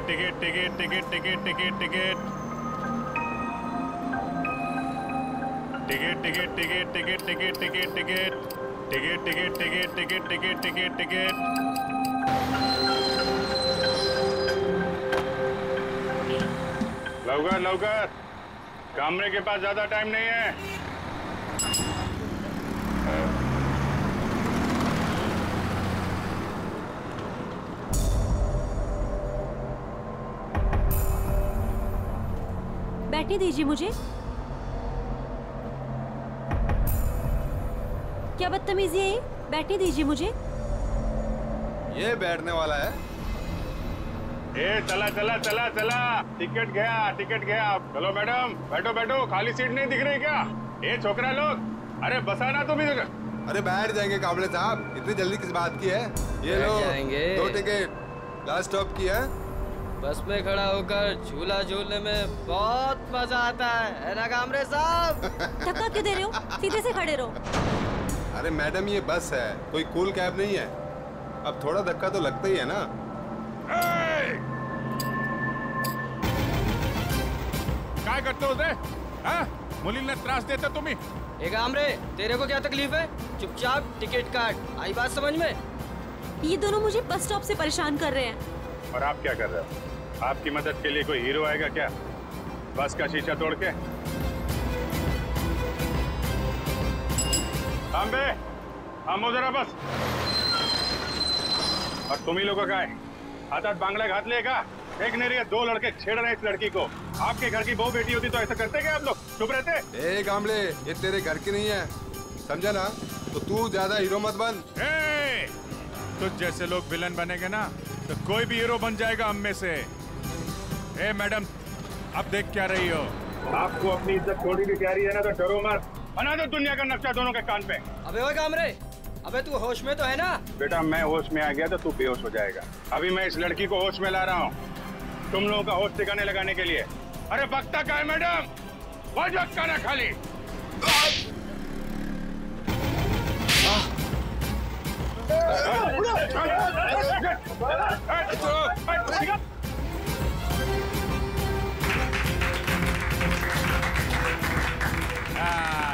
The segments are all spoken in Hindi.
Ticket ticket ticket ticket ticket ticket ticket ticket ticket ticket ticket ticket ticket ticket ticket ticket ticket ticket ticket ticket. लवकर लवकर, कमरे के पास ज्यादा टाइम नहीं है। बैठने दीजिए मुझे। क्या बदतमीजी है ये? बैठने दीजिए मुझे। ये बैठने वाला है। ए चला चला चला चला, टिकट गया टिकट गया। चलो मैडम बैठो बैठो, खाली सीट नहीं दिख रही क्या? ए छोकरा लोग, अरे बसाना तुम इधर। अरे बैठ जाएंगे काबले साहब, इतनी जल्दी किस बात की है? ये लो 2 टिकट, लास्ट स्टॉप की है। बस में खड़ा होकर झूला झूलने में बहुत मजा आता है ना कामरे साहब? धक्का क्यों दे रहे हो? सीधे से खड़े रहो। अरे मैडम ये बस है, कोई कूल कैब नहीं है। अब थोड़ा धक्का तो लगता ही है ना। क्या करते हो रे? मुलीला त्रास देता तुम्ही? ए कामरे, तेरे को क्या तकलीफ है? चुपचाप टिकट काट। आई बात समझ में? ये दोनों मुझे बस स्टॉप से परेशान कर रहे हैं। और आप क्या कर रहे हो? आपकी मदद के लिए कोई हीरो आएगा क्या? बस का शीशा तोड़ के? थांबे, थांबो जरा बस। और तुम ही लोगों का है हाथ बांगड़ा घातले का? देख नहीं रही है, 2 लड़के छेड़ रहे हैं इस लड़की को। आपके घर की बहू बेटी होती तो ऐसा करते क्या आप लोग? चुप रहते? ए कामले, ये तेरे घर की नहीं है, समझा ना? तो तू ज्यादा हीरो मत बन। तुझ जैसे लोग विलन बनेंगे ना तो कोई भी हीरो बन जाएगा हम में से। ए मैडम, अब देख क्या रही हो? आपको अपनी इज्जत थोड़ी भी प्यारी है ना तो डरो मत। बना दो दुनिया का नक्शा दोनों के कान पे। अबे ओए कामरे, अबे तू होश में तो है ना? बेटा मैं होश में आ गया तो तू बेहोश हो जाएगा। अभी मैं इस लड़की को होश में ला रहा हूँ तुम लोगों का होश ठिकाने लगाने के लिए। अरे बकता का है मैडम, वजह का ना खाली।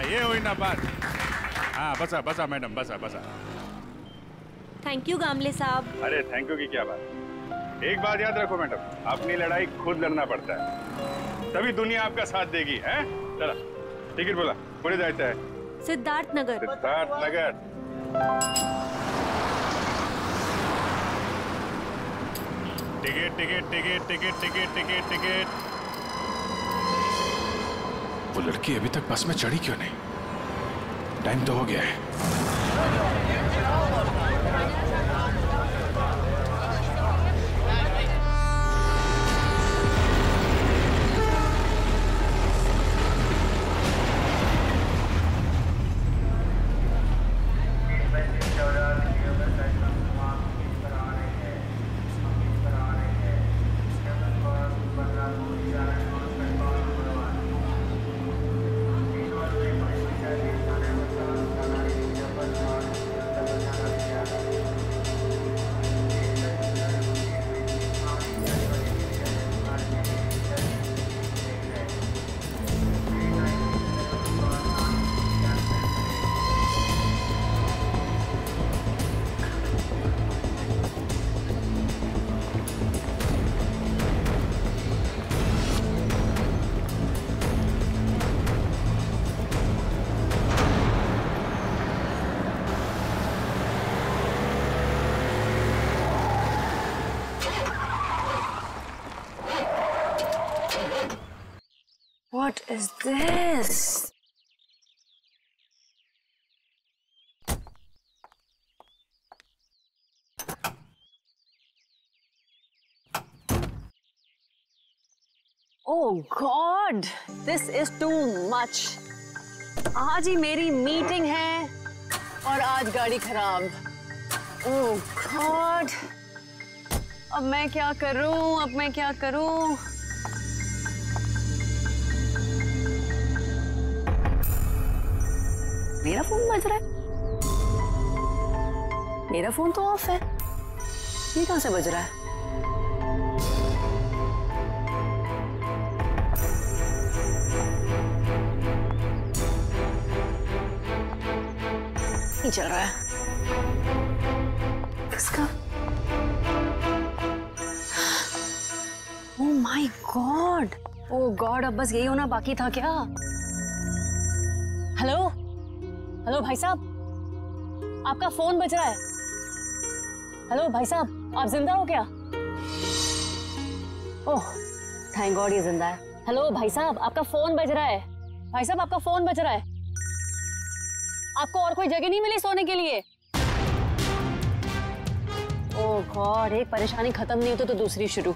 ये हुई ना बात। हाँ बसा बसा मैडम, बसा बसा। थैंक यू गामले साहब। अरे थैंक यू की क्या बात। एक बात याद रखो मैडम, अपनी लड़ाई खुद लड़ना पड़ता है, तभी दुनिया आपका साथ देगी। है चला टिकट बोला, कुठे जायचं है? Siddharth Nagar. Siddharth Nagar. Ticket ticket ticket ticket ticket ticket ticket. वो लड़की अभी तक बस में चढ़ी क्यों नहीं? टाइम तो हो गया है। What is this? Oh God, this is too much. आज ही मेरी मीटिंग है और आज गाड़ी खराब। Oh God, अब मैं क्या करूं? अब मैं क्या करूं? मेरा फोन बज रहा है। मेरा फोन तो ऑफ है, ये कहां से बज रहा है? नहीं चल रहा है इसका। Oh my God, oh God, अब बस यही होना बाकी था क्या? हेलो हेलो भाई साहब, आपका फोन बज रहा है। हेलो भाई साहब, आप जिंदा हो क्या? ओह थैंक गॉड ये जिंदा है। हेलो भाई साहब, आपका फोन बज रहा है। भाई साहब आपका फोन बज रहा है। आपको और कोई जगह नहीं मिली सोने के लिए? ओह गॉड, एक परेशानी खत्म नहीं होती तो दूसरी शुरू।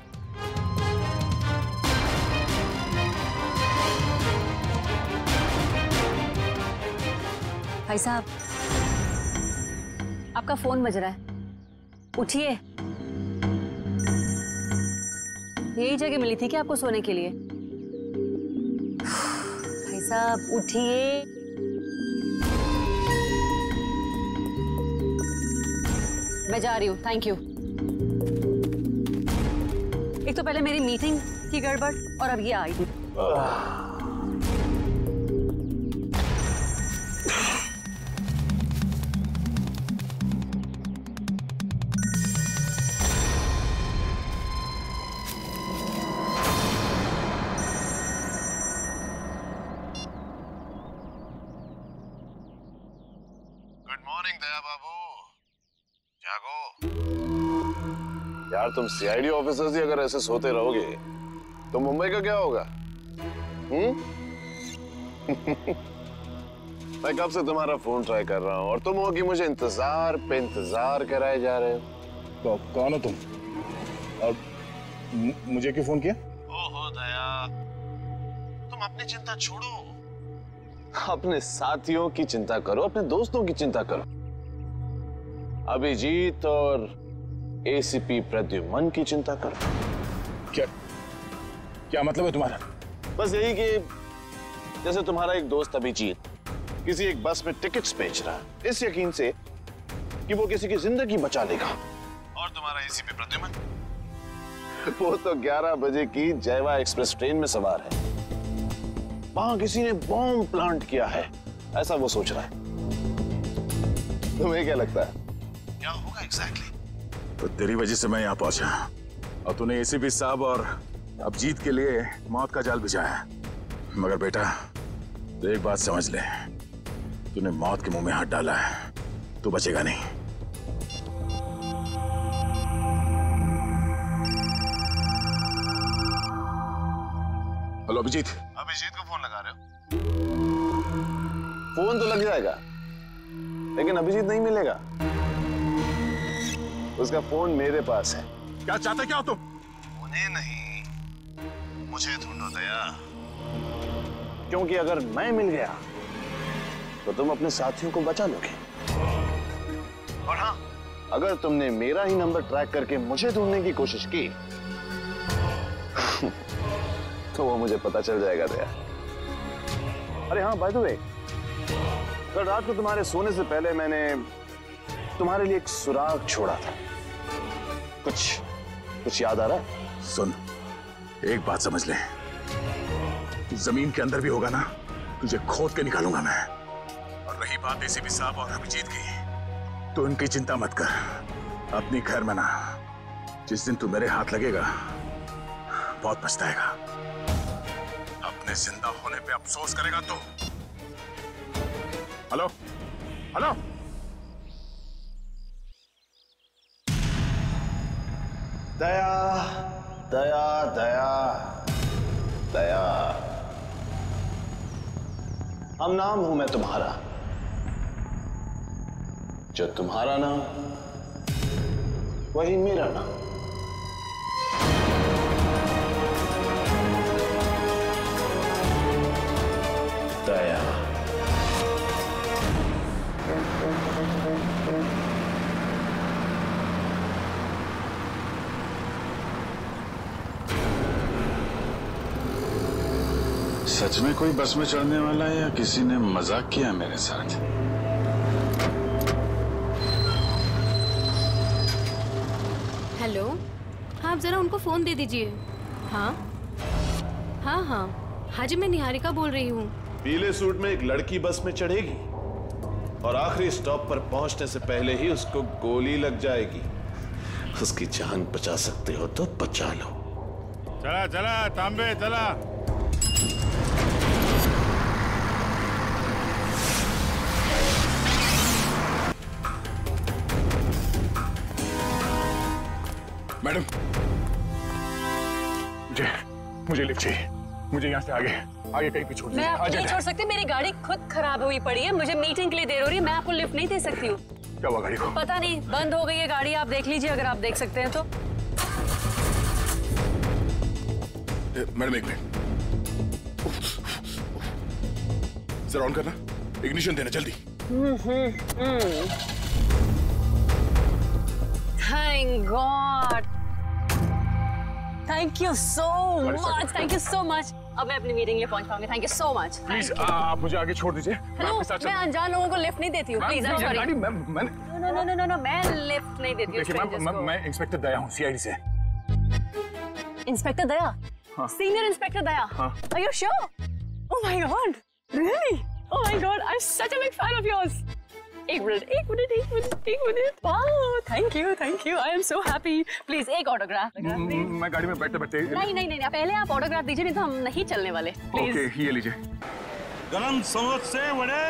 भाई साहब आपका फोन बज रहा है, उठिए। यही जगह मिली थी क्या आपको सोने के लिए? भाई साहब उठिए। मैं जा रही हूँ, थैंक यू। एक तो पहले मेरी मीटिंग की गड़बड़ और अब ये आई थी। यार तुम सीआईडी ऑफिसर्स ही अगर ऐसे सोते रहोगे तो मुंबई का क्या होगा? मैं कब से तुम्हारा फोन ट्राई कर रहा हूँ और तुम हो कि मुझे इंतजार पे इंतजार कराए जा रहे हो। तो कौन हो तुम और मुझे क्यों फोन किया? ओहो दया, तुम अपनी चिंता छोड़ो, अपने साथियों की चिंता करो, अपने दोस्तों की चिंता करो। अभिजीत और एसीपी प्रद्युमन की चिंता करो। क्या मतलब है तुम्हारा? बस यही कि जैसे तुम्हारा एक दोस्त अभिजीत किसी एक बस में टिकट्स बेच रहा है इस यकीन से कि वो किसी की जिंदगी बचा लेगा, और तुम्हारा एसीपी प्रद्युमन वो तो 11 बजे की जयवा एक्सप्रेस ट्रेन में सवार है, वहां किसी ने बॉम्ब प्लांट किया है ऐसा वो सोच रहा है। तुम्हें क्या लगता है क्या होगा एग्जैक्टली? तो तेरी वजह से मैं यहाँ पहुंचा और तूने एसीपी साहब और अभिजीत के लिए मौत का जाल बिछाया। मगर बेटा तो एक बात समझ ले, तूने मौत के मुंह में हाथ डाला है, तू बचेगा नहीं। हेलो अभिजीत। अभिजीत को फोन लगा रहे हो? फोन तो लग जाएगा लेकिन अभिजीत नहीं मिलेगा, उसका फोन मेरे पास है। क्या चाहते क्या हो तुम? उन्हें नहीं, मुझे ढूंढो दया, क्योंकि अगर मैं मिल गया तो तुम अपने साथियों को बचा लोगे, और हाँ अगर तुमने मेरा ही नंबर ट्रैक करके मुझे ढूंढने की कोशिश की तो वो मुझे पता चल जाएगा दया। अरे हाँ बाय द वे, कल रात को तुम्हारे सोने से पहले मैंने तुम्हारे लिए एक सुराग छोड़ा था, कुछ याद आ रहा है? सुन, एक बात समझ ले, जमीन के अंदर भी होगा ना, तुझे खोद के निकालूंगा मैं। और रही बात एसीपी साहब और अभिजीत की, तो उनकी चिंता मत कर, अपनी खैर मना। जिस दिन तू मेरे हाथ लगेगा बहुत पछताएगा, अपने जिंदा होने पे अफसोस करेगा तू। हेलो हेलो, दया दया दया दया, हम नाम हूं मैं तुम्हारा, जो तुम्हारा नाम वही मेरा नाम। दया। सच में कोई बस में चढ़ने वाला है या किसी ने मजाक किया मेरे साथ? हेलो, हाँ आप जरा उनको फोन दे दीजिए। हाँ हाँ हाँ हाँ जी, मैं निहारिका बोल रही हूँ। पीले सूट में एक लड़की बस में चढ़ेगी और आखिरी स्टॉप पर पहुंचने से पहले ही उसको गोली लग जाएगी। उसकी जान बचा सकते हो तो बचा लो। चला चला तांबे चला। मैडम, मुझे लिफ्ट चाहिए। मुझे यहाँ से आगे कहीं भी छोड़ दीजिए। मैं आपको नहीं छोड़ सकती, मेरी गाड़ी खुद खराब हुई पड़ी है, मुझे मीटिंग के लिए देर हो रही है, मैं आपको लिफ्ट नहीं दे सकती हूँ। क्या हुआ गाड़ी को? पता नहीं, बंद हो गई है गाड़ी, आप देख लीजिए अगर आप देख सकते हैं तो। मैडम एक मिनट, जरा ऑन करना, इग्निशन देना जल्दी। Thank God, thank you so much, thank you so much. अब मैं अपनी मीटिंग में पहुंच पाऊंगी। Thank you so much. Please आप मुझे आगे छोड़ दीजिए। हेलो, मैं अनजान लोगों को लिफ्ट नहीं देती हूँ, प्लीज। गाड़ी मैं लिफ्ट नहीं देती हूँ। देखिए मैं इंस्पेक्टर दया हूँ, सीआईडी से। इंस्पेक्टर दया? हाँ। सीनियर इंस्पेक्टर दया? हाँ। Are you sure? Oh my God, really? Oh my God, I'm such a big fan of yours. एक minute. Wow, thank you. I am so happy. Please एक ऑटोग्राफ। मैं गाड़ी में बैठते नहीं, पहले आप ऑटोग्राफ दीजिए, नहीं तो हम नहीं चलने वाले। प्लीज। ओके, ये लीजिए। गरम समोसे वड़े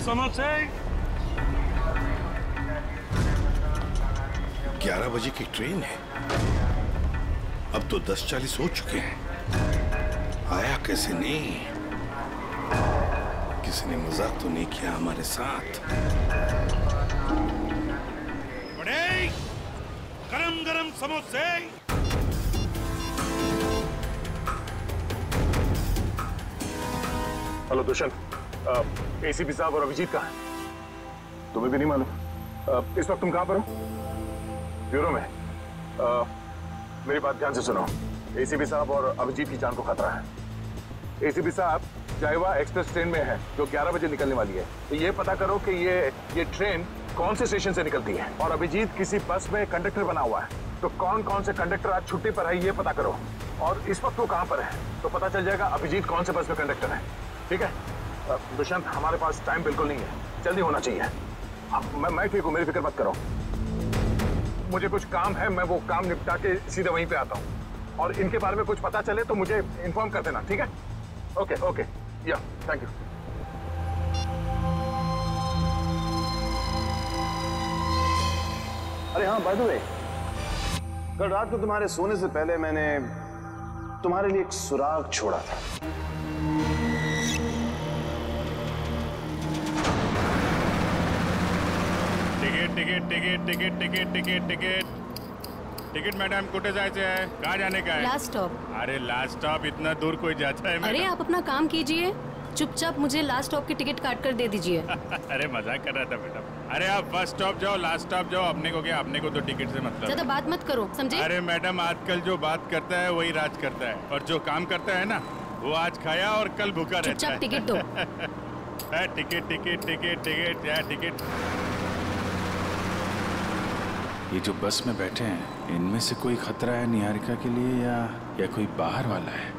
समोसे। 11 बजे की ट्रेन है, अब तो 10:40 हो चुके हैं। आया कैसे नहीं? किसी ने मजाक तो नहीं किया हमारे साथ? बड़े गरम समोसे। हेलो दुष्यंत, एसीपी साहब और अभिजीत कहाँ हैं? तुम्हें भी नहीं मालूम? इस वक्त तुम कहाँ पर हो? ब्यूरो में। मेरी बात ध्यान से सुनो। एसीपी साहब और अभिजीत की जान को खतरा है। एसीपी साहब जायवा एक्सप्रेस ट्रेन में है जो 11 बजे निकलने वाली है। तो ये पता करो कि ये ट्रेन कौन से स्टेशन से निकलती है। और अभिजीत किसी बस में कंडक्टर बना हुआ है, तो कौन से कंडक्टर आज छुट्टी पर है ये पता करो। और इस वक्त वो कहाँ पर है तो पता चल जाएगा अभिजीत कौन से बस में कंडक्टर है। ठीक है दुष्यंत, हमारे पास टाइम बिल्कुल नहीं है, जल्दी होना चाहिए। मैं ठीक हूँ, मेरी फिक्र मत करो। मुझे कुछ काम है, मैं वो काम निपटा के सीधे वहीं पे आता हूँ। और इनके बारे में कुछ पता चले तो मुझे इन्फॉर्म कर देना, ठीक है? ओके, या थैंक यू। अरे हाँ, बाय द वे, कल रात को तुम्हारे सोने से पहले मैंने तुम्हारे लिए एक सुराग छोड़ा था। टिकट मैडम, कुठे जायचे आहे? कहाँ जाने का है? Last stop. अरे लास्ट स्टॉप इतना दूर कोई जाता है? अरे आप अपना काम कीजिए, चुपचाप मुझे लास्ट स्टॉप की टिकट काट कर दे दीजिए। अरे मजाक कर रहा था मैडम। अरे आप फर्स्ट स्टॉप जाओ, लास्ट स्टॉप जाओ, अपने को क्या, अपने को तो टिकट से मतलब। ज्यादा बात मत करो, समझे? अरे मैडम, आजकल जो बात करता है वही राज करता है, और जो काम करता है ना वो आज खाया और कल भूखा रहता है। चुपचाप टिकट दो। टिकट। ये जो बस में बैठे हैं, इनमें से कोई खतरा है निहारिका के लिए या कोई बाहर वाला है?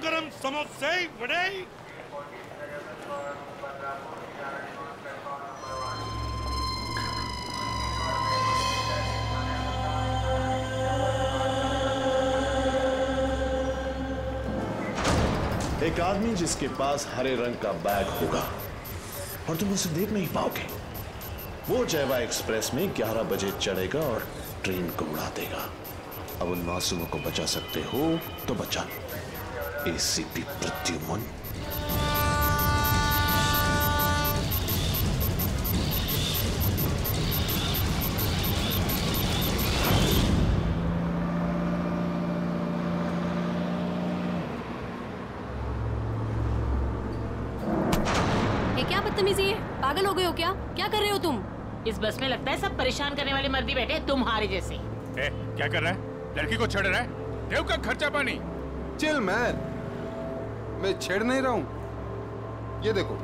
गरम समोसे वड़े। एक आदमी जिसके पास हरे रंग का बैग होगा और तुम उसे देख नहीं पाओगे, वो जयवा एक्सप्रेस में 11 बजे चढ़ेगा और ट्रेन को उड़ा देगा। अब उन मासूमों को बचा सकते हो तो बचा लो। एसीपी प्रद्युमन। क्या बदतमीजी है? पागल हो गए हो क्या? क्या कर रहे हो तुम? इस बस में लगता है सब परेशान करने वाले मर्दी बैठे हैं तुम्हारे जैसे। क्या कर रहा है? लड़की को छेड़ रहा है? देव का खर्चा पानी। चिल मैन, मैं छेड़ नहीं रहा हूँ। ये देखो।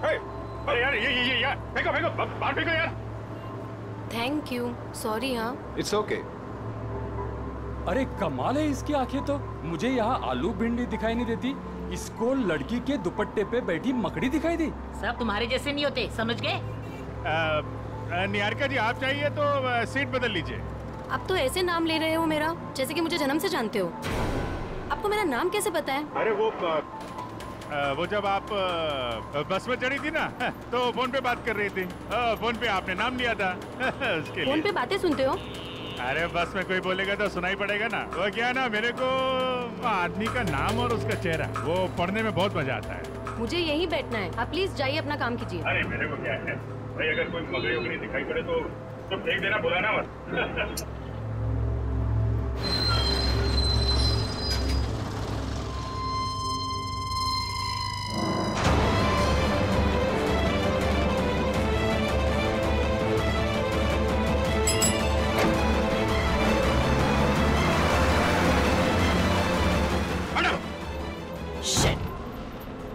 अरे यार ये यार फेंको बाहर फेंको यार। Thank you, sorry. हाँ इट्स ओके। अरे कमाल है इसकी आंखें तो। मुझे यहाँ आलू भिंडी दिखाई नहीं देती, इसको लड़की के दुपट्टे पे बैठी मकड़ी दिखाई दी। सब तुम्हारे जैसे नहीं होते, समझ गए? निहारिका जी आप चाहिए तो सीट बदल लीजिए। आप तो ऐसे नाम ले रहे हो मेरा जैसे कि मुझे जन्म से जानते हो। आपको मेरा नाम कैसे पता है? अरे वो जब आप बस में चढ़ी थी ना तो फोन पे बात कर रही थी। फोन पे आपने नाम लिया था उसके लिए। फोन पे बातें सुनते हो? अरे बस में कोई बोलेगा तो सुनाई पड़ेगा ना। वो क्या ना, मेरे को आदमी का नाम और उसका चेहरा वो पढ़ने में बहुत मजा आता है। मुझे यहीं बैठना है, आप प्लीज जाइए अपना काम कीजिए। अरे मेरे को क्या है भाई, अगर कोई मगरी वगरी दिखाई पड़े तो फेंक देना, बुलाना मत।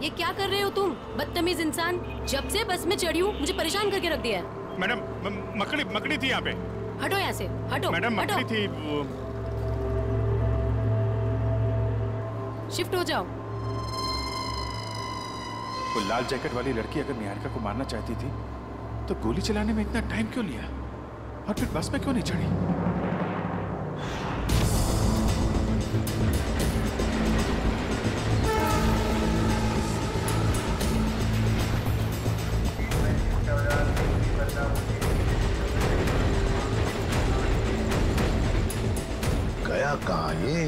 ये क्या कर रहे हो तुम, बदतमीज इंसान? जब से बस में चढ़ी हूँ मुझे परेशान करके रख दिया है। मैडम मकड़ी थी यहाँ पे। हटो यहाँ से, हटो। मैडम मकड़ी थी वो। शिफ्ट हो जाओ। वो लाल जैकेट वाली लड़की अगर निहारिका को मारना चाहती थी तो गोली चलाने में इतना टाइम क्यों लिया, और फिर बस में क्यों नहीं चढ़ी? गया कहाँ ये?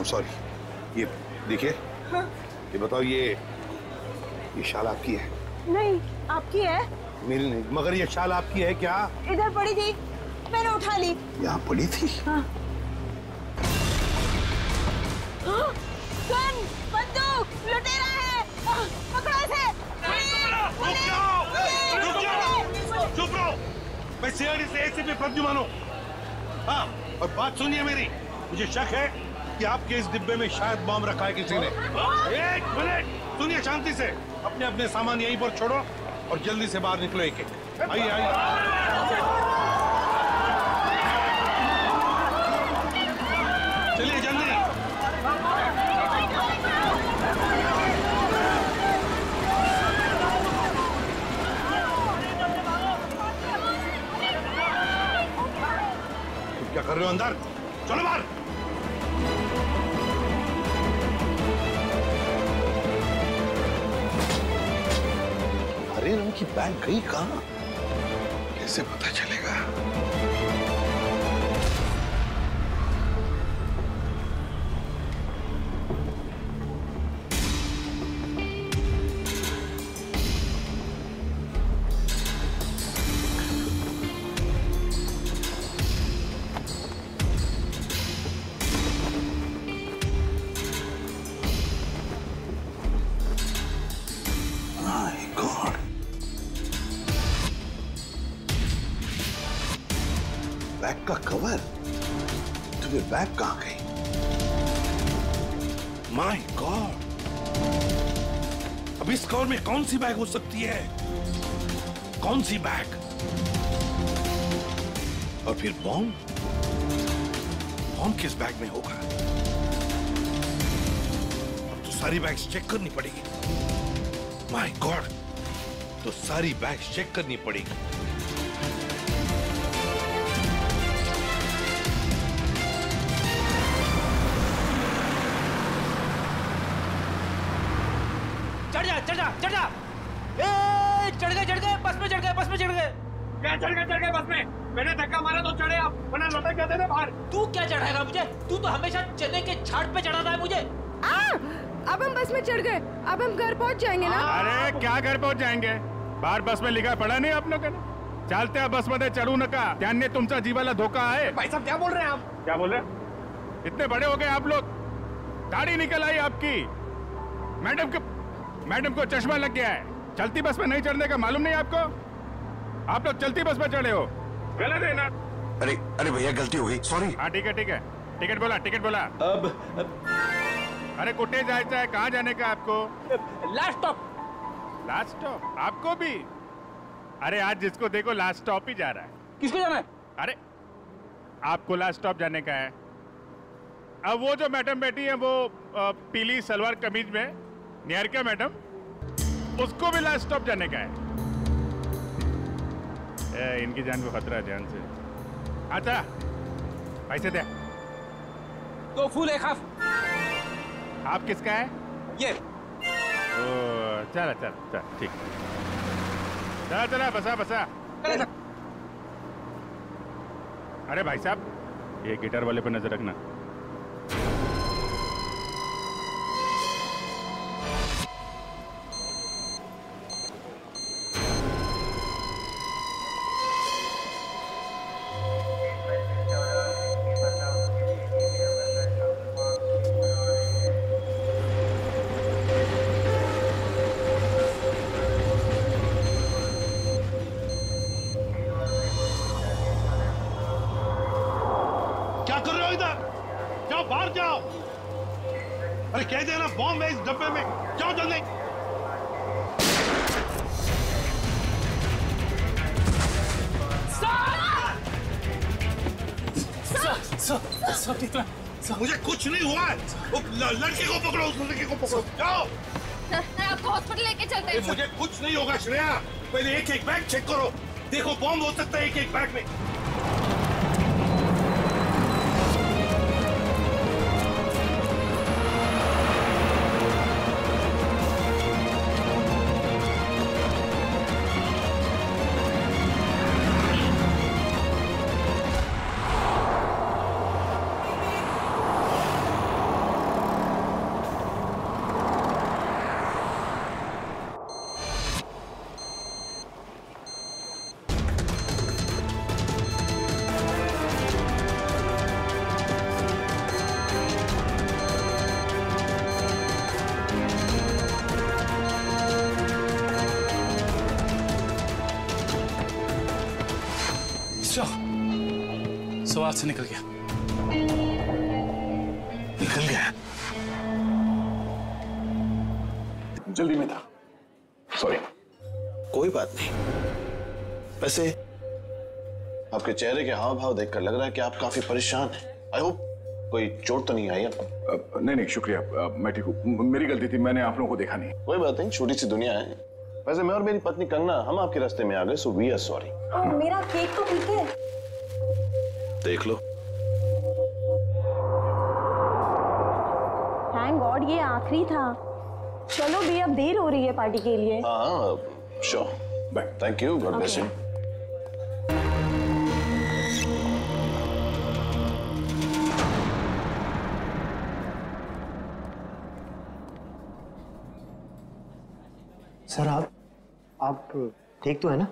सॉरी, ये देखिए। हाँ? ये बताओ, ये शाल आपकी है? नहीं, आपकी है। मेरी नहीं, मगर ये शाल आपकी है क्या? इधर पड़ी थी, मैंने उठा ली। यहाँ पड़ी थी? हाँ। हाँ? गन, बंदूक, लुटेरा है। पकड़ो इसे। चुप रहो। मैं सीआईडी से एसीपी प्रद्युमन हूँ। हाँ, और बात सुनिए मेरी। मुझे शक है कि आपके इस डिब्बे में शायद बम रखा है किसी ने। एक मिनट सुनिए शांति से। अपने अपने सामान यहीं पर छोड़ो और जल्दी से बाहर निकलो। एक एक आइए आइए। चलिए जल्दी। क्या कर रहे हो अंदर? चलो बाहर। हरे रंग की बैग गई कहाँ? कैसे पता चलेगा? बैग का कवर? तुम्हें बैग कहाँ गई? माय गॉड, अब इस कवर में कौन सी बैग हो सकती है? कौन सी बैग? और फिर बॉम्ब? बॉम्ब किस बैग में होगा? अब तो सारी बैग्स चेक करनी पड़ेगी। माय गॉड, तो सारी बैग्स चेक करनी पड़ेगी। चढ़ जा। चढ़ गए बस में चढ़ गए। क्या चढ़ गए बस में? मैंने धक्का मारा तो चढ़े आप, वरना लटक जाते थे बाहर। तू क्या चढ़ाएगा मुझे? तू तो हमेशा चने के झाड़ पे चढ़ाता है मुझे। अब हम बस में चढ़ गए, अब हम घर पहुंच जाएंगे ना? अरे क्या घर पहुंच जाएंगे? बाहर बस में लिखा पड़ा नहीं आप लोगों ने? चालते बस मध्ये चढू नका, त्याने तुमचा जीवाला धोका है। भाई साहब क्या बोल रहे हैं आप? क्या बोल रहे हैं? इतने बड़े हो गए आप लोग, दाढ़ी निकल आई आपकी। मैडम को चश्मा लग गया है। चलती बस में नहीं चढ़ने का मालूम नहीं आपको? आप लोग चलती बस में चढ़े हो, गलत है ना? अरे भैया गलती हो गई, सॉरी। हाँ ठीक है। टिकट बोला। अब अरे कुटे जायचं है? कहाँ जाने का आपको? लास्ट स्टॉप आपको भी? अरे आज जिसको देखो लास्ट स्टॉप ही जा रहा है। किसको जाना है? अरे आपको लास्ट स्टॉप जाने का है। अब वो जो मैडम बैठी है वो पीली सलवार कमीज में, निहारिका मैडम, उसको भी लास्ट स्टॉप जाने का है। इनकी जान को खतरा है, ध्यान से। अच्छा पैसे दे। 2 फूल 1 हाफ। आप किसका है? ये। चल ठीक। चला बसा। अरे भाई साहब ये गिटार वाले पे नजर रखना। अरे कह देना बॉम्ब है इस डब्बे में, जाओ जल्दी। मुझे कुछ नहीं हुआ है। वो लड़के को पकड़ो, उस लड़के को पकड़ो, जाओ। आपको हॉस्पिटल लेके चलते हैं। मुझे कुछ नहीं होगा श्रेया, पहले एक बैग चेक करो, देखो बॉम्ब हो सकता है एक बैग में। सवाल से निकल गया। जल्दी में था, सॉरी। कोई बात नहीं। वैसे आपके चेहरे के हाव भाव देखकर लग रहा है कि आप काफी परेशान हैं। आई होप कोई चोट तो नहीं आई आपको? नहीं शुक्रिया, मैं ठीक हूँ। मेरी गलती थी, मैंने आप लोगों को देखा नहीं। कोई बात नहीं, छोटी सी दुनिया है। वैसे मैं और मेरी पत्नी कंगना हम आपके रास्ते में आ गए, सो वी आर सॉरी। मेरा केक तो ठीक है। देख लो। थैंक गॉड ये आखिरी था। चलो भी अब देर हो रही है पार्टी के लिए। हाँ sure, bye. Thank you, God bless you. Sir आप ठीक तो है ना?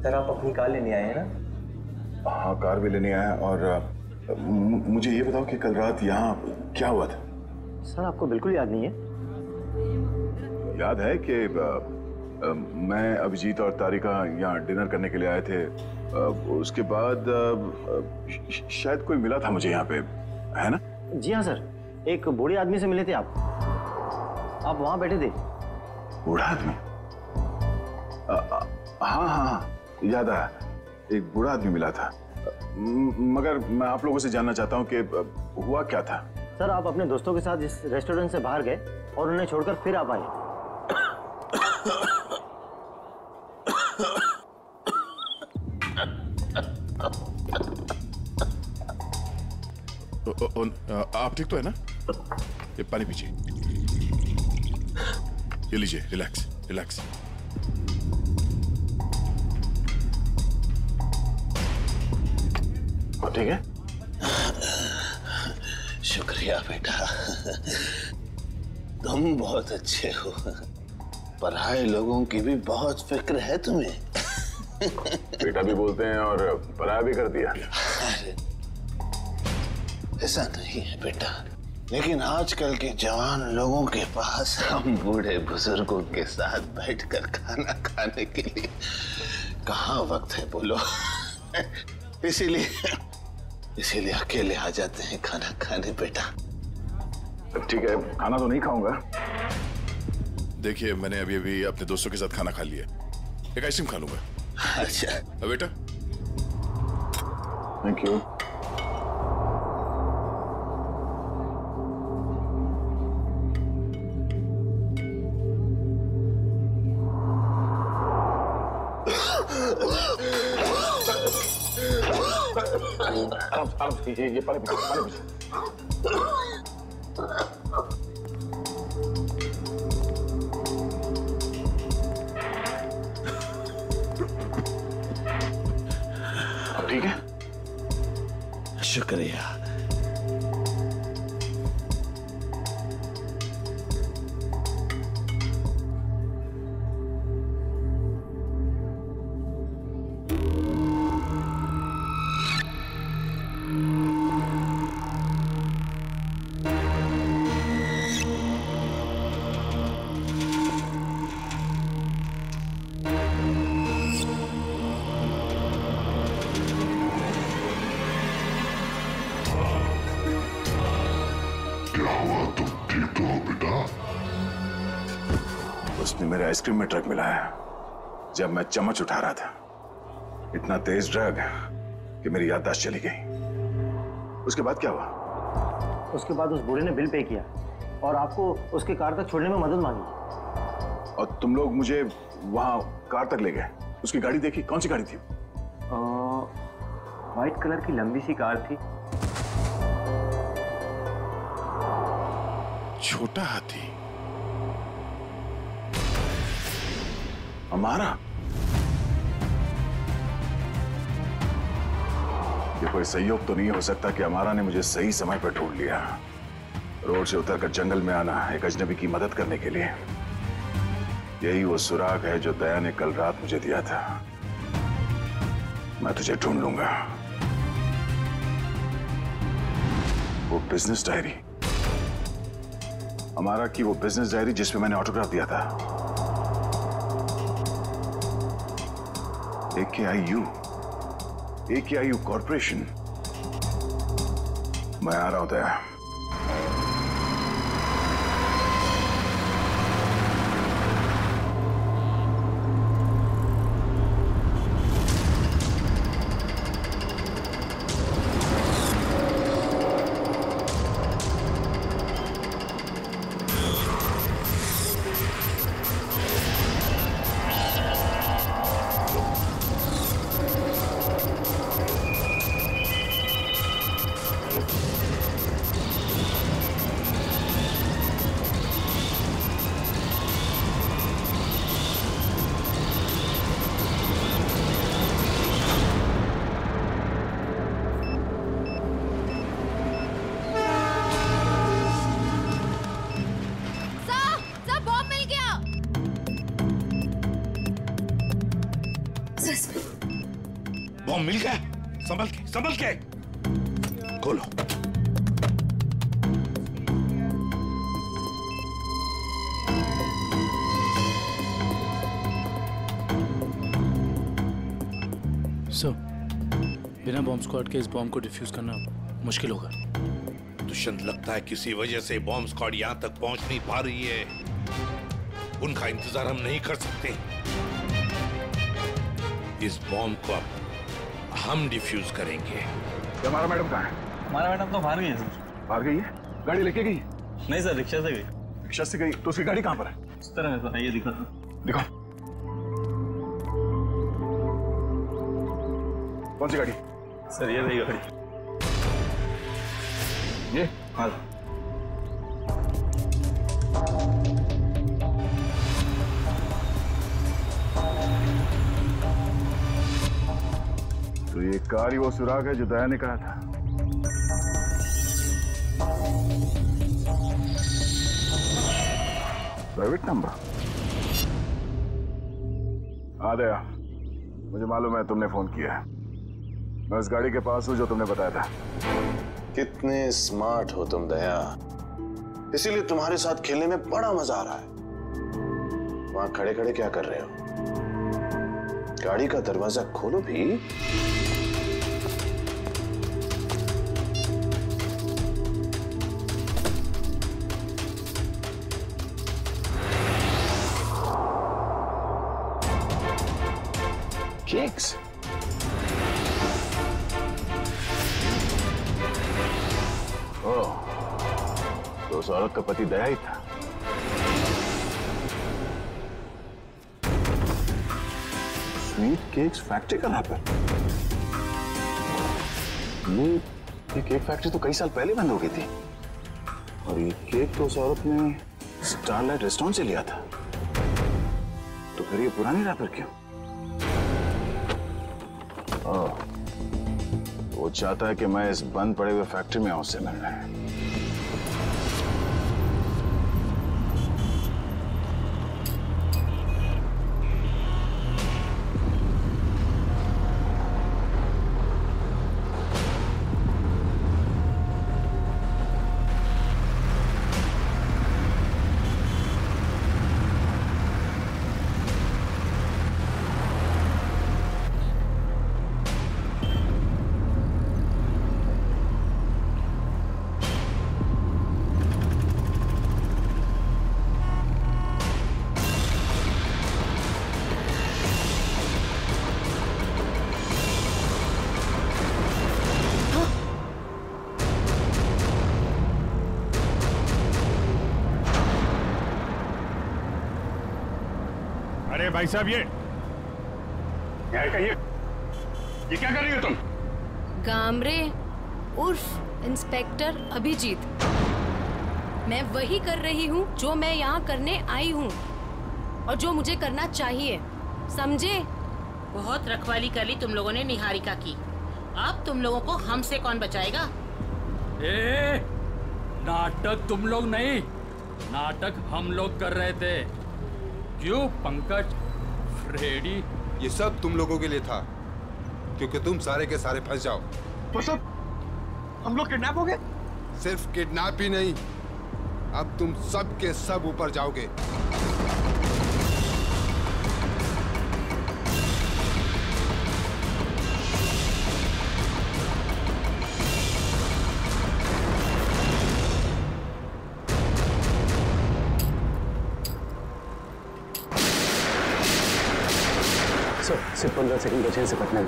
सर आप अपनी कार लेने आए हैं ना? हाँ कार भी लेने आया। और मुझे ये बताओ कि कल रात यहाँ क्या हुआ था? सर आपको बिल्कुल याद नहीं है? याद है कि मैं, अभिजीत और तारिका यहाँ डिनर करने के लिए आए थे। उसके बाद शायद कोई मिला था मुझे यहाँ पे, है ना? जी हाँ सर, एक बूढ़े आदमी से मिले थे आप वहाँ बैठे थे। बूढ़ा आदमी? हाँ याद आया, एक बूढ़ा आदमी मिला था। मगर मैं आप लोगों से जानना चाहता हूँ कि हुआ क्या था? सर आप अपने दोस्तों के साथ इस रेस्टोरेंट से बाहर गए और उन्हें छोड़कर फिर आप आए। आप ठीक तो है ना? ये पानी पीजिए। ये लीजिए, रिलैक्स रिलैक्स। ठीक है? शुक्रिया बेटा, तुम बहुत अच्छे हो। पराये लोगों की भी बहुत फिक्र है तुम्हें। बेटा भी बोलते हैं और पराया भी कर दिया। अरे ऐसा नहीं है बेटा, लेकिन आजकल के जवान लोगों के पास हम बूढ़े बुजुर्गों के साथ बैठकर खाना खाने के लिए कहाँ वक्त है बोलो। इसीलिए अकेले आ जाते हैं खाना खाने बेटा। ठीक है, खाना तो नहीं खाऊंगा। देखिए, मैंने अभी अभी अपने दोस्तों के साथ खाना खा लिया, एक आइसक्रीम खा लूंगा। अच्छा बेटा, थैंक यू। ये पानी पीछे। ठीक है, शुक्रिया। उसने मेरे आइसक्रीम में ड्रग मिलाया जब मैं चम्मच उठा रहा था। इतना तेज ड्रग कि मेरी याददाश्त चली गई। उसके बाद क्या हुआ? उसके बाद उस बूढ़े ने बिल पे किया और आपको उसके कार तक छोड़ने में मदद मांगी। और तुम लोग मुझे वहां कार तक ले गए। उसकी गाड़ी देखी? कौन सी गाड़ी थी? व्हाइट कलर की लंबी सी कार थी। छोटा हाथी हमारा? ये कोई संयोग तो नहीं हो सकता कि हमारा ने मुझे सही समय पर ढूंढ लिया। रोड से उतरकर जंगल में आना एक अजनबी की मदद करने के लिए। यही वो सुराग है जो दया ने कल रात मुझे दिया था। मैं तुझे ढूंढ लूंगा। वो बिजनेस डायरी, हमारा की वो बिजनेस डायरी जिसमें मैंने ऑटोग्राफ दिया था। AKIU corporation. मैं आ रहा हूं दया। बॉम्ब मिल गया। संभल के खोलो। सर, बिना बॉम्ब स्क्वाड के इस बॉम्ब को डिफ्यूज करना मुश्किल होगा। दुष्यंत, लगता है किसी वजह से बॉम्ब स्क्वाड यहाँ तक पहुंच नहीं पा रही है। उनका इंतजार हम नहीं कर सकते। इस बॉम्ब को अब हम डिफ्यूज करेंगे। हमारा मैडम कहाँ है? हमारा मैडम तो बाहर गई है सर। बाहर गई है? गाड़ी लेके गई? नहीं सर, रिक्शा से गई। रिक्शा से गई? तो उसकी गाड़ी कहाँ पर है? इस तरह है सर, ये दिखाता। दिखाओ। कौन सी गाड़ी? सर ये रही गाड़ी। ये? हाँ। तो ये कार ही वो सुराग है जो दया ने कहा था। Private number. हाँ दया, मुझे मालूम है तुमने फोन किया है। मैं उस गाड़ी के पास हूँ जो तुमने बताया था। कितने स्मार्ट हो तुम दया, इसीलिए तुम्हारे साथ खेलने में बड़ा मजा आ रहा है। वहां खड़े खड़े क्या कर रहे हो? गाड़ी का दरवाजा खोलो भी। केक्स। ओह, तो उस औरत का पति दया ही था। स्वीट केक्स फैक्ट्री का रैपर। ये केक फैक्ट्री तो कई साल पहले बंद हो गई थी, और ये केक तो उस औरत ने स्टारलाइट रेस्टोरेंट से लिया था। तो फिर ये पुरानी रैपर क्यों? ओह, वो चाहता है कि मैं इस बंद पड़े हुए फैक्ट्री में आऊं उससे मिलने। अरे भाई साहब, ये क्या कर रही हो तुम? गामरे उर्फ इंस्पेक्टर अभिजीत, मैं वही कर रही हूँ जो मैं यहाँ करने आई हूँ और जो मुझे करना चाहिए, समझे? बहुत रखवाली कर ली तुम लोगों ने निहारिका की। अब तुम लोगों को हमसे कौन बचाएगा? नाटक तुम लोग नहीं, नाटक हम लोग कर रहे थे। क्यों पंकज, फ्रेडी? ये सब तुम लोगों के लिए था, क्योंकि तुम सारे के सारे फंस जाओ। तो सब हम लोग किडनैप हो गए? सिर्फ किडनैप ही नहीं, अब तुम सब के सब ऊपर जाओगे। सिर्फ 15 सेकंड बचे से पटने में।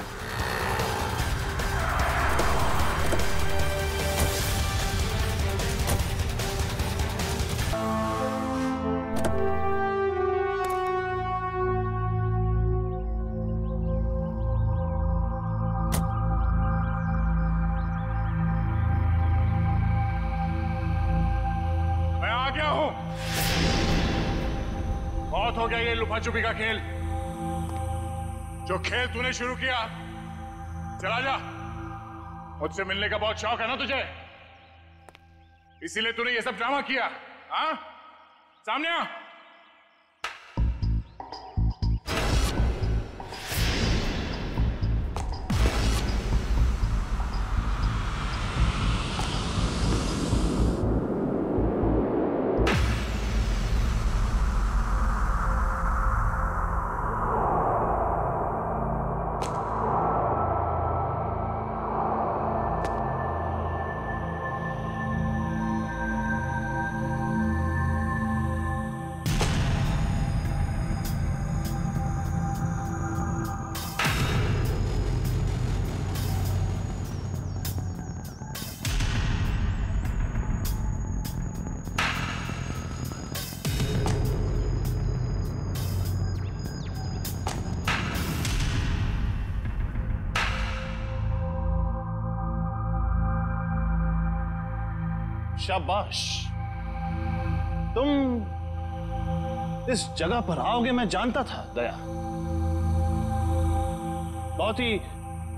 मैं आ गया हूं। बहुत हो गया ये लुका छुपी का खेल। जो खेल तूने शुरू किया, चला जा। मुझसे मिलने का बहुत शौक है ना तुझे, इसीलिए तूने ये सब ड्रामा किया। हाँ, सामने आ। शाबाश, तुम इस जगह पर आओगे मैं जानता था दया। बहुत ही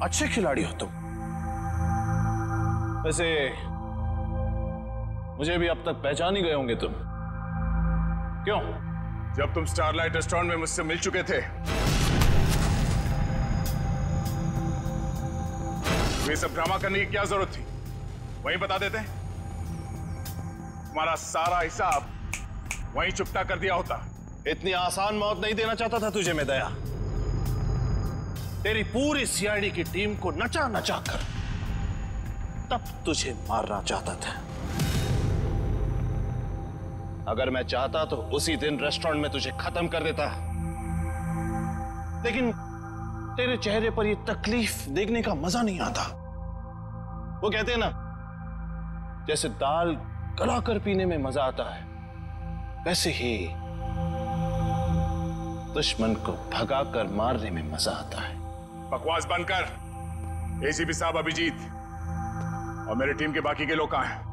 अच्छे खिलाड़ी हो तुम। वैसे मुझे भी अब तक पहचान ही गए होंगे तुम। क्यों? जब तुम स्टारलाइट रेस्टोरेंट में मुझसे मिल चुके थे, ये सब ड्रामा करने की क्या जरूरत थी? वहीं बता देते। तुम्हारा सारा हिसाब वहीं चुकता कर दिया होता। इतनी आसान मौत नहीं देना चाहता था तुझे मैं दया। तेरी पूरी सीआईडी की टीम को नचा नचा कर तब तुझे मारना चाहता था। अगर मैं चाहता तो उसी दिन रेस्टोरेंट में तुझे खत्म कर देता, लेकिन तेरे चेहरे पर यह तकलीफ देखने का मजा नहीं आता। वो कहते हैं ना, जैसे दाल गलाकर पीने में मजा आता है, वैसे ही दुश्मन को भगाकर मारने में मजा आता है। बकवास बंद कर। एसीपी साहब अभिजीत और मेरी टीम के बाकी के लोग कहां हैं?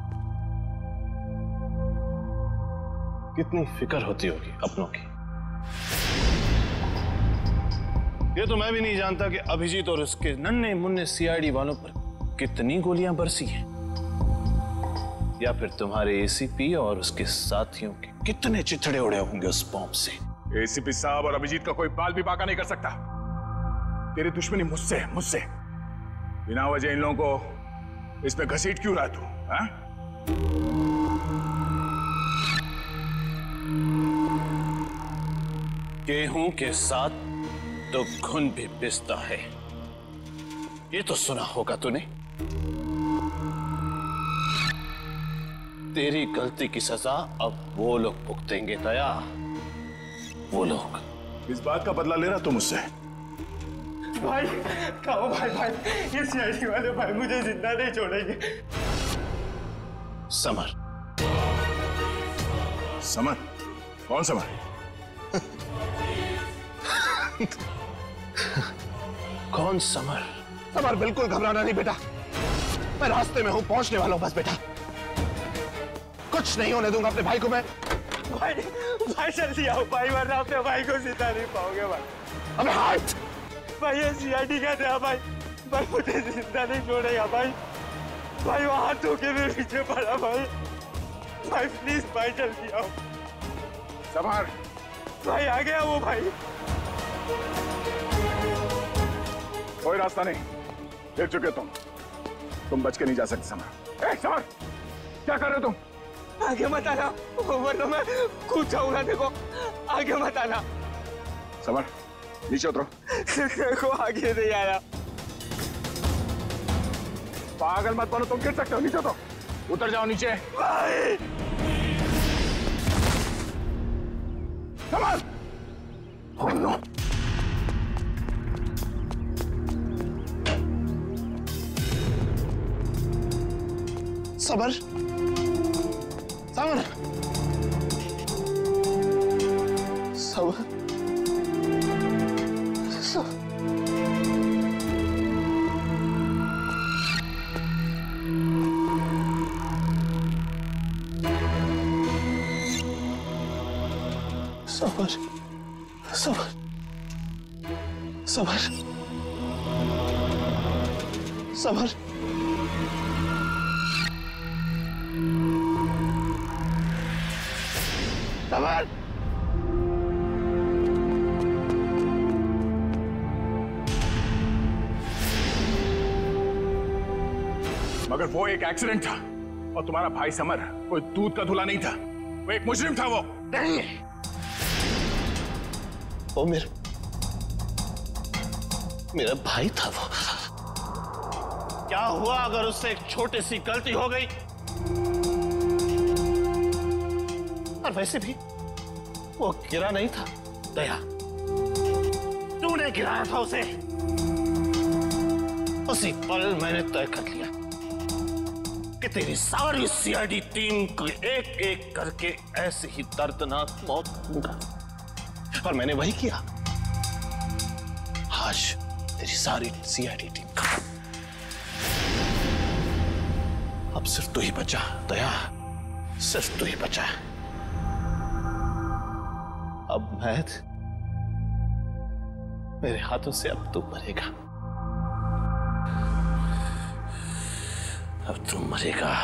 कितनी फिक्र होती होगी अपनों की। ये तो मैं भी नहीं जानता कि अभिजीत और उसके नन्हे मुन्ने सीआईडी वालों पर कितनी गोलियां बरसी हैं, या फिर तुम्हारे एसीपी और उसके साथियों के कितने चिथड़े उड़े होंगे उस बॉम्ब से। एसीपी साहब और अभिजीत का कोई बाल भी बाका नहीं कर सकता। तेरी दुश्मनी मुझसे बिना वजह इन लोगों को इसमें घसीट क्यों रहा तू? हाँ? गेहूं के साथ तो घुन भी पिसता है, ये तो सुना होगा तूने। तेरी गलती की सजा अब वो लोग भुगतेंगे दया, वो लोग। इस बात का बदला ले रहा तू मुझसे? भाई कहो भाई, ये सीआईडी वाले भाई मुझे जिंदा नहीं छोड़ेंगे। समर। समर? कौन समर? कौन समर? समर, बिल्कुल घबराना नहीं बेटा, मैं रास्ते में हूं, पहुंचने वाला हूं बस बेटा। कुछ नहीं होने दूंगा अपने भाई को मैं। भाई जल्दी आओ भाई, वरना अपने भाई को जिंदा नहीं पाओगे भाई। अबे हाथ! भाई ये सीआईडी का था भाई मुझे जिंदा नहीं छोड़ेगा भाई। भाई वो हाथ धोके मेरे पीछे पड़ा भाई प्लीज भाई जल्दी आओ। समर। भाई आ गया वो भाई। कोई रास्ता नहीं, देख चुके तुम बच के नहीं जा सकते। समर, समर क्या कर रहे हो तुम? आगे मत आना, वरना मैं कूद जाऊंगा। देखो आगे मत आना। समर नीचे उतरो। देखो आगे नहीं आया। पागल मत बनो, तुम गिर सकते हो। नीचे उतरो, उतर जाओ नीचे। भाई summer. Oh no. Summer, summer, summer, summer, summer, summer, summer, summer. मगर वो एक एक्सीडेंट था और तुम्हारा भाई समर कोई दूध का धुला नहीं था, वो एक मुजरिम था। वो नहीं, वो मेरा भाई था। वो क्या हुआ अगर उससे एक छोटी सी गलती हो गई? और वैसे भी वो गिरा नहीं था दया, तूने गिराया था उसे। उसी पल मैंने तय कर लिया कि तेरी सारी सीआईडी टीम को एक एक करके ऐसे ही दर्दनाक मौत दूंगा, और मैंने वही किया। आज तेरी सारी सीआईडी टीम खत्म। अब सिर्फ तू ही बचा दया, सिर्फ तू ही बचा। अब मेरे हाथों से अब तू मरेगा। अब तुम मरेगा।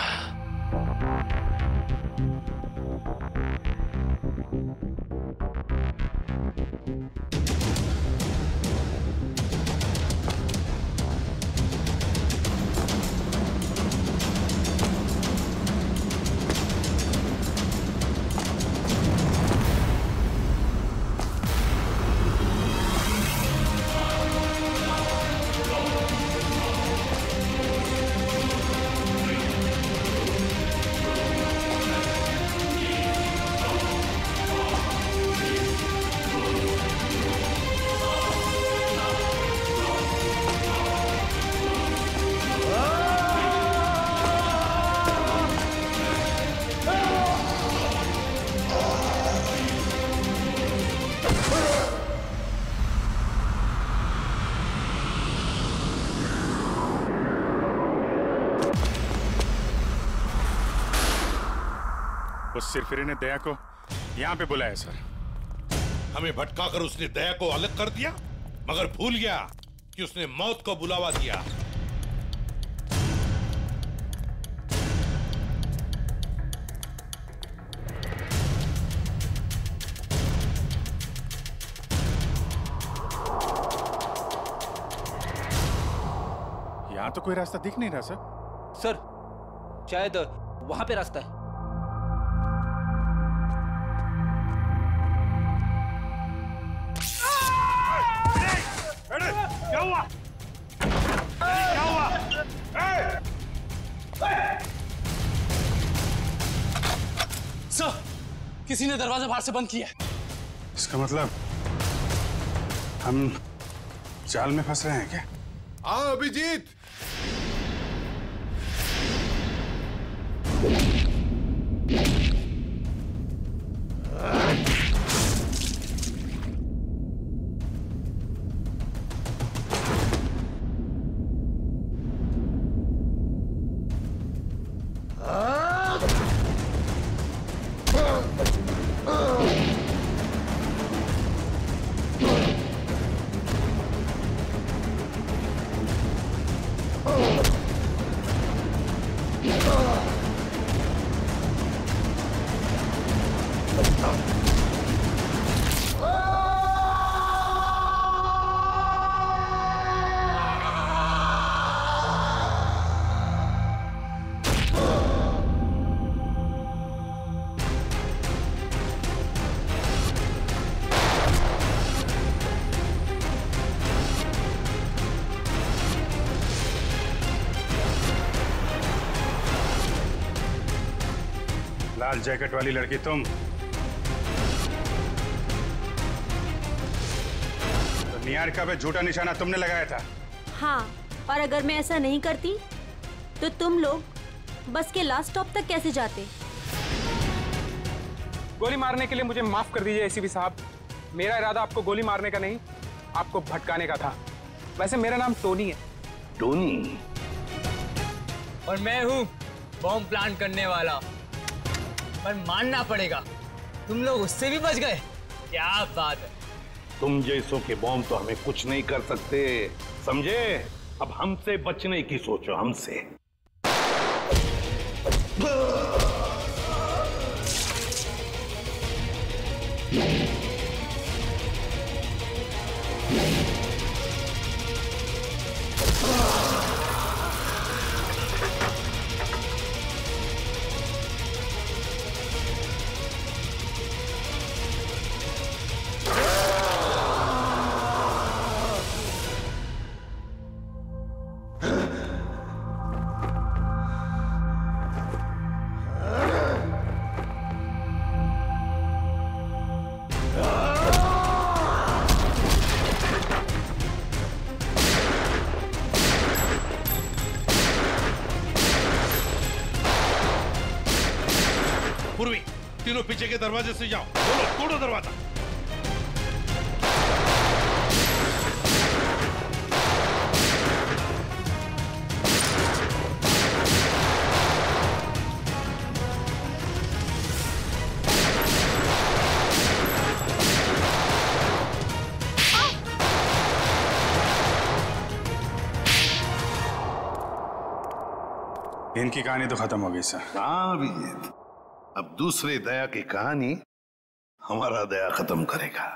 उस सिरफिरे ने दया को यहाँ पे बुलाया सर। हमें भटकाकर उसने दया को अलग कर दिया, मगर भूल गया कि उसने मौत को बुलावा दिया। यहाँ तो कोई रास्ता दिख नहीं रहा सर। सर शायद वहां पे रास्ता है। क्या हुआ? क्या हुआ? सर, किसी ने दरवाजा बाहर से बंद किया है। इसका मतलब हम जाल में फंस रहे हैं क्या? हाँ अभिजीत, लाल जैकेट वाली लड़की तुम? तो निहारिका पे झूठा निशाना तुमने लगाया था? हाँ, और अगर मैं ऐसा नहीं करती तो तुम लोग बस के लास्ट स्टॉप तक कैसे जाते? गोली मारने के लिए मुझे माफ कर दीजिए एसीपी साहब। मेरा इरादा आपको गोली मारने का नहीं, आपको भटकाने का था। वैसे मेरा नाम टोनी है। टोनी? और मैं हूँ बॉम्ब प्लांट करने वाला। पर मानना पड़ेगा, तुम लोग उससे भी बच गए। क्या बात है। तुम जैसों के बॉम्ब तो हमें कुछ नहीं कर सकते, समझे? अब हमसे बचने की सोचो, हमसे। पूर्वी, तीनों पीछे के दरवाजे से जाओ। बोलो, तोड़ो दरवाजा। इनकी कहानी तो खत्म हो गई सर। हाँ अभिजीत, अब दूसरे दया की कहानी हमारा दया खत्म करेगा।